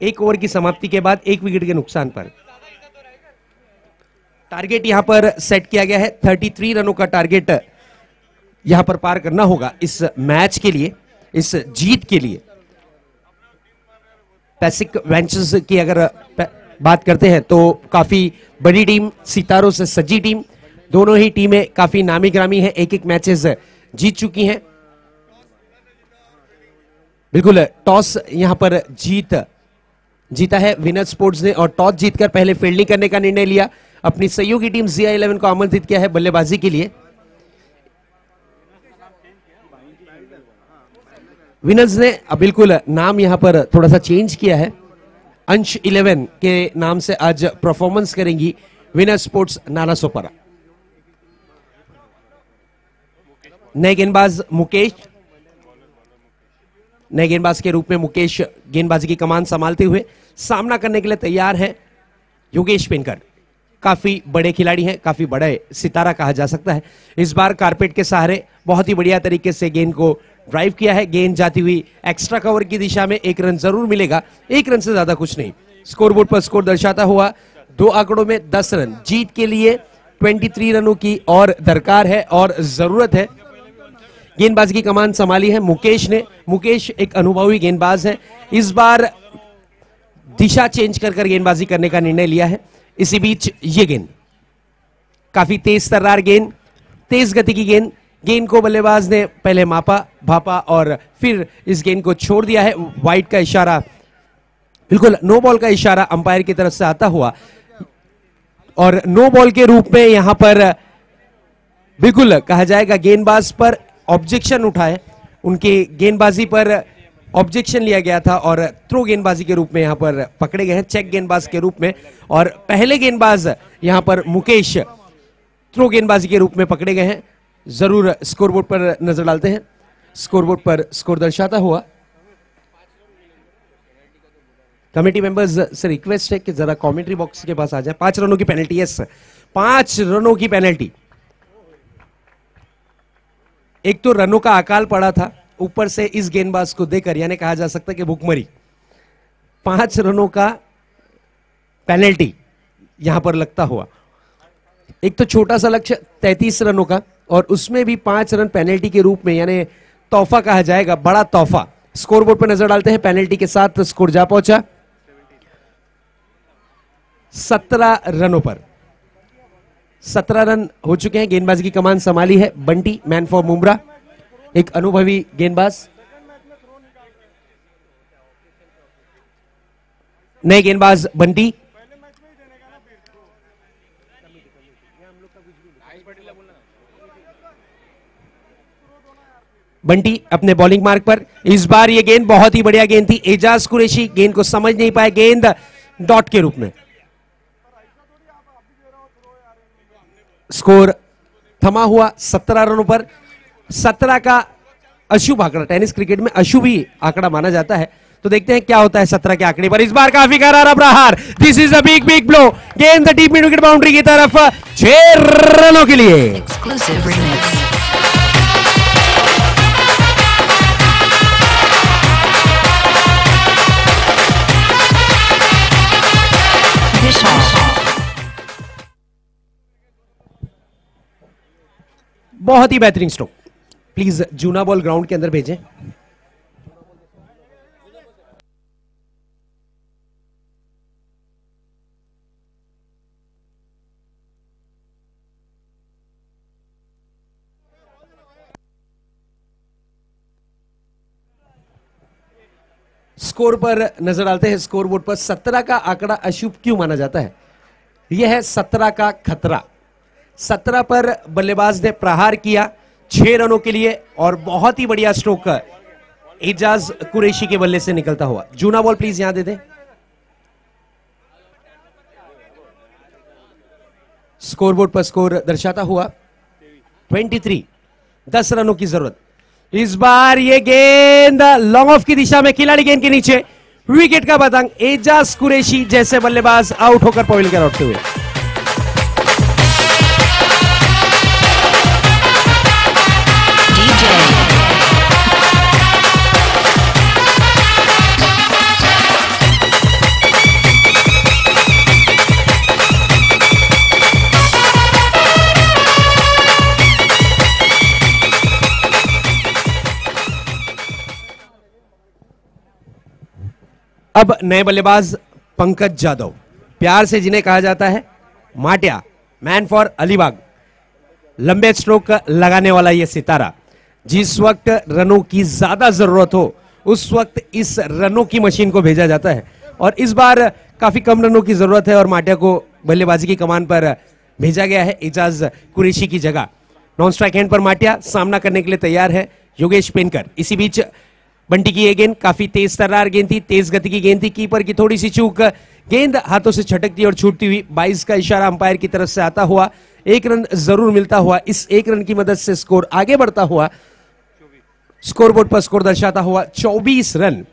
1 ओवर की समाप्ति के बाद 1 विकेट के नुकसान पर। टारगेट यहां पर सेट किया गया है, 33 रनों का टारगेट यहां पर पार करना होगा इस मैच के लिए, इस जीत के लिए। पैसिफिक वेंचर्स की अगर बात करते हैं तो काफी बड़ी टीम, सितारों से सजी टीम, दोनों ही टीमें काफी नामी ग्रामी हैं, 1-1 मैचेस जीत चुकी हैं। बिल्कुल टॉस यहां पर जीता है विनर स्पोर्ट्स ने और टॉस जीतकर पहले फील्डिंग करने का निर्णय लिया। अपनी सहयोगी टीम ZI11 को आमंत्रित किया है बल्लेबाजी के लिए। विनर्स ने बिल्कुल नाम यहां पर थोड़ा सा चेंज किया है, अंश 11 के नाम से आज परफॉर्मेंस करेंगी विनर स्पोर्ट्स नालासोपारा। नए गेंदबाज मुकेश, नए गेंदबाज के रूप में मुकेश गेंदबाजी की कमान संभालते हुए सामना करने के लिए तैयार है योगेश पेनकर। काफी बड़े खिलाड़ी हैं, काफी बड़े सितारा कहा जा सकता है। इस बार कारपेट के सहारे बहुत ही बढ़िया तरीके से गेंद को ड्राइव किया है। गेंद जाती हुई एक्स्ट्रा कवर की दिशा में 1 रन जरूर मिलेगा, 1 रन से ज्यादा कुछ नहीं। स्कोरबोर्ड पर स्कोर दर्शाता हुआ 2 आंकड़ों में 10 रन। जीत के लिए 23 रनों की और दरकार है और जरूरत है। गेंदबाजी की कमान संभाली है मुकेश ने। मुकेश एक अनुभवी गेंदबाज है। इस बार दिशा चेंज कर गेंदबाजी करने का निर्णय लिया है। इसी बीच ये गेंद काफी तेज तर्रार गेंद, तेज गति की गेंद। गेंद को बल्लेबाज ने पहले मापा भापा और फिर इस गेंद को छोड़ दिया है। वाइड का इशारा, बिल्कुल नो बॉल का इशारा अंपायर की तरफ से आता हुआ और नो बॉल के रूप में यहां पर बिल्कुल कहा जाएगा गेंदबाज पर ऑब्जेक्शन उठाए। उनकी गेंदबाजी पर ऑब्जेक्शन लिया गया था और थ्रो गेंदबाजी के रूप में यहां पर पकड़े गए हैं, चेक गेंदबाज के रूप में। और पहले गेंदबाज यहां पर मुकेश थ्रो गेंदबाजी के रूप में पकड़े गए हैं। जरूर स्कोरबोर्ड पर नजर डालते हैं। स्कोरबोर्ड पर स्कोर दर्शाता हुआ कमेटी मेंबर्स से रिक्वेस्ट है कि जरा कमेंट्री बॉक्स के पास आ जाए। 5 रनों की पेनल्टी, यस 5 रनों की पेनल्टी। एक तो रनों का अकाल पड़ा था, ऊपर से इस गेंदबाज को देकर यानी कहा जा सकता है कि भूखमरी। 5 रनों का पेनल्टी यहां पर लगता हुआ। एक तो छोटा सा लक्ष्य 33 रनों का और उसमें भी 5 रन पेनल्टी के रूप में यानी तोहफा कहा जाएगा, बड़ा तोहफा। स्कोरबोर्ड पर नजर डालते हैं। पेनल्टी के साथ स्कोर जा पहुंचा 17 रनों पर। 17 रन हो चुके हैं। गेंदबाजी की कमान संभाली है बंटी, मैन फॉर मुंब्रा, एक अनुभवी गेंदबाज। नए गेंदबाज बंटी, बंटी अपने बॉलिंग मार्क पर। इस बार यह गेंद बहुत ही बढ़िया गेंद थी। एजाज कुरैशी गेंद को समझ नहीं पाए, गेंद डॉट के रूप में। स्कोर थमा हुआ 17 रनों पर। 17 का अशुभ आंकड़ा, टेनिस क्रिकेट में अशुभ ही आंकड़ा माना जाता है। तो देखते हैं क्या होता है 17 के आंकड़े पर। इस बार काफी करारा प्रहार, this is a big big blow. गेंद डीप मिड विकेट बाउंड्री की तरफ 6 रनों के लिए। Exclusive remix. बहुत ही बेहतरीन स्ट्रोक। प्लीज जूना बॉल ग्राउंड के अंदर भेजें। स्कोर पर नजर डालते हैं। स्कोर बोर्ड पर 17 का आंकड़ा अशुभ क्यों माना जाता है? यह है 17 का खतरा। 17 पर बल्लेबाज ने प्रहार किया 6 रनों के लिए और बहुत ही बढ़िया स्ट्रोक एजाज कुरैशी के बल्ले से निकलता हुआ। जूना बॉल प्लीज यहां दे दें। स्कोरबोर्ड पर स्कोर दर्शाता हुआ 23, 10 रनों की जरूरत। इस बार यह गेंद लॉन्ग ऑफ की दिशा में, खिलाड़ी गेंद के नीचे, विकेट का पतंग। एजाज कुरैशी जैसे बल्लेबाज आउट होकर पवेलियन के लौटते हुए। अब नए बल्लेबाज पंकज जाधव, प्यार से जिन्हें कहा जाता है माटिया, मैन फॉर अलीबाग। लंबे स्ट्रोक लगाने वाला यह सितारा, जिस वक्त रनों की ज्यादा जरूरत हो उस वक्त इस रनों की मशीन को भेजा जाता है और इस बार काफी कम रनों की जरूरत है और माटिया को बल्लेबाजी की कमान पर भेजा गया है एजाज कुरैशी की जगह। नॉन स्ट्राइक हैंड पर माटिया सामना करने के लिए तैयार है योगेश पेनकर। इसी बीच बंटी की ये गेंद काफी तेज तर्रार गेंद थी, तेज गति की गेंद थी, कीपर की थोड़ी सी चूक, गेंद हाथों से छटकती और छूटती हुई 22 का इशारा अंपायर की तरफ से आता हुआ 1 रन जरूर मिलता हुआ, इस 1 रन की मदद से स्कोर आगे बढ़ता हुआ, स्कोरबोर्ड पर स्कोर दर्शाता हुआ 24 रन।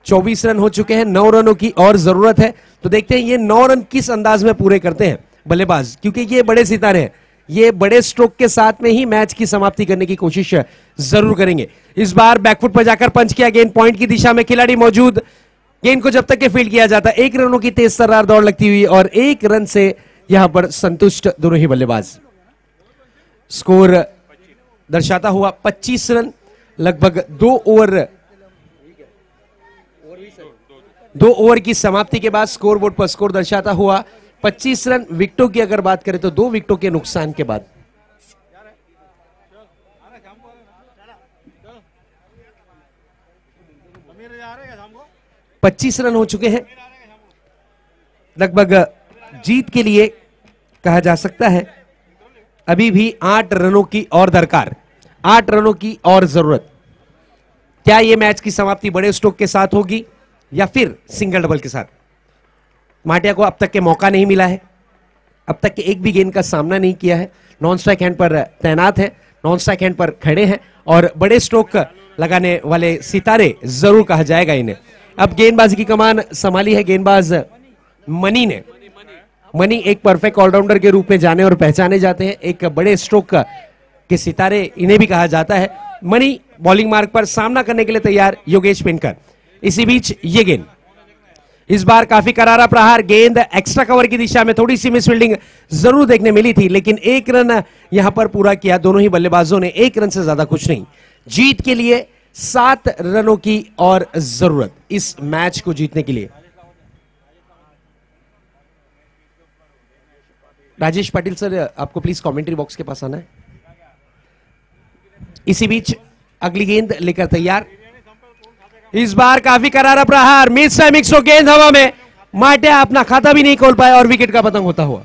24 रन हो चुके हैं, 9 रनों की और जरूरत है। तो देखते हैं ये 9 रन किस अंदाज में पूरे करते हैं बल्लेबाज, क्योंकि ये बड़े सितारे हैं, ये बड़े स्ट्रोक के साथ में ही मैच की समाप्ति करने की कोशिश जरूर करेंगे। इस बार बैकफुट पर जाकर पंच किया, गेंद पॉइंट की दिशा में, खिलाड़ी मौजूद, गेंद को जब तक के फील्ड किया जाता, 1 रनों की तेज तर्रार दौड़ लगती हुई और 1 रन से यहां पर संतुष्ट दोनों ही बल्लेबाज। स्कोर दर्शाता हुआ 25 रन, लगभग 2 ओवर की समाप्ति के बाद स्कोरबोर्ड पर स्कोर दर्शाता हुआ 25 रन। विकेटों की अगर बात करें तो 2 विकेटों के नुकसान के बाद 25 रन हो चुके हैं। लगभग जीत के लिए कहा जा सकता है अभी भी 8 रनों की और दरकार, 8 रनों की और जरूरत। क्या यह मैच की समाप्ति बड़े स्ट्रोक के साथ होगी या फिर सिंगल डबल के साथ? माटिया को अब तक के मौका नहीं मिला है, अब तक के एक भी गेंद का सामना नहीं किया है, नॉन स्ट्राइक हैंड पर तैनात है, नॉन स्ट्राइक हैंड पर खड़े हैं और बड़े स्ट्रोक लगाने वाले सितारे जरूर कहा जाएगा इन्हें। अब गेंदबाजी की कमान संभाली है गेंदबाज मनी ने। मनी एक परफेक्ट ऑलराउंडर के रूप में जाने और पहचाने जाते हैं, एक बड़े स्ट्रोक के सितारे इन्हें भी कहा जाता है। मनी बॉलिंग मार्ग पर सामना करने के लिए तैयार योगेश पेनकर। इसी बीच ये गेंद, इस बार काफी करारा प्रहार, गेंद एक्स्ट्रा कवर की दिशा में, थोड़ी सी मिस फील्डिंग जरूर देखने मिली थी, लेकिन 1 रन यहां पर पूरा किया दोनों ही बल्लेबाजों ने, 1 रन से ज्यादा कुछ नहीं। जीत के लिए 7 रनों की और जरूरत इस मैच को जीतने के लिए। राजेश पाटिल सर, आपको please commentary box K pass आना है। इसी बीच अगली गेंद लेकर तैयार, इस बार काफी करारा प्रहार, मिस है मिक्स हो, गेंद हवा में, माटिया अपना खाता भी नहीं खोल पाया और विकेट का पतंग होता हुआ।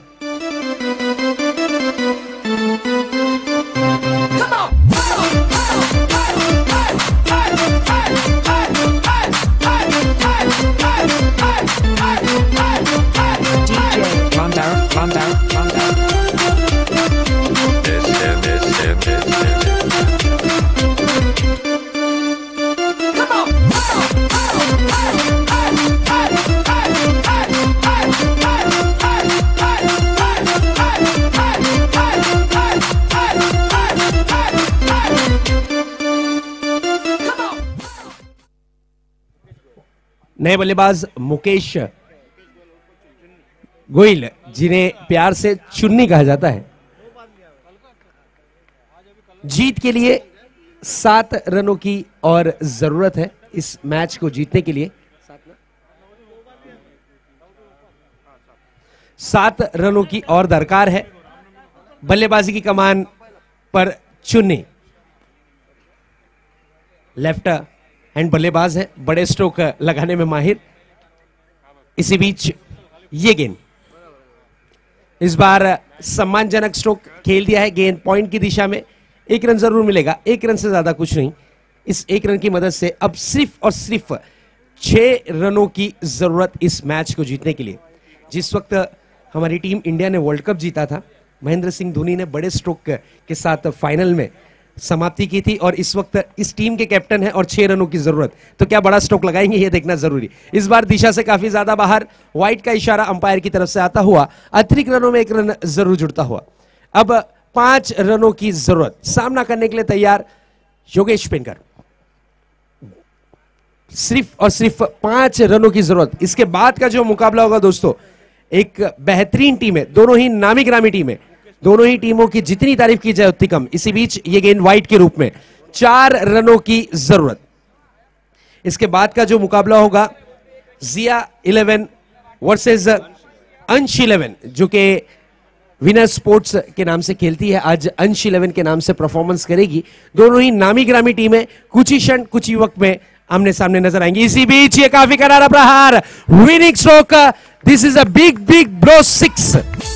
नए बल्लेबाज मुकेश गोयल, जिन्हें प्यार से चुन्नी कहा जाता है। जीत के लिए 7 रनों की और जरूरत है इस मैच को जीतने के लिए। 7 रनों की और दरकार है। बल्लेबाजी की कमान पर चुन्नी, लेफ्ट हैंड बल्लेबाज है, बड़े स्ट्रोक लगाने में माहिर। इसी बीच ये गेंद, इस बार सम्मानजनक स्ट्रोक खेल दिया है, गेंद पॉइंट की दिशा में, 1 रन जरूर मिलेगा, 1 रन से ज्यादा कुछ नहीं। इस 1 रन की मदद से अब सिर्फ और सिर्फ 6 रनों की जरूरत इस मैच को जीतने के लिए। जिस वक्त हमारी टीम इंडिया ने वर्ल्ड कप जीता था, महेंद्र सिंह धोनी ने बड़े स्ट्रोक के साथ फाइनल में समाप्ति की थी और इस वक्त इस टीम के कैप्टन है और 6 रनों की जरूरत, तो क्या बड़ा स्ट्रोक लगाएंगे ये देखना जरूरी। इस बार दिशा से काफी ज्यादा बाहर, वाइड का इशारा अंपायर की तरफ से आता हुआ, अतिरिक्त रनों में 1 रन जरूर जुड़ता हुआ। अब 5 रनों की जरूरत, सामना करने के लिए तैयार योगेश पेनकर। सिर्फ और सिर्फ 5 रनों की जरूरत। इसके बाद का जो मुकाबला होगा दोस्तों, एक बेहतरीन टीम है, दोनों ही नामी ग्रामी टीम है, दोनों ही टीमों की जितनी तारीफ की जाए उतनी कम। इसी बीच ये गेंद वाइड के रूप में, 4 रनों की जरूरत। इसके बाद का जो मुकाबला होगा, जिया 11 वर्सेस अंश 11, जो कि विनर स्पोर्ट्स के नाम से खेलती है, आज अंश 11 के नाम से परफॉर्मेंस करेगी। दोनों ही नामी ग्रामी टीमें कुछ ही क्षण कुछ ही वक्त में आमने सामने नजर आएंगी। इसी बीच ये काफी करारा प्रहार, winning stroke, this is a big big blow 6।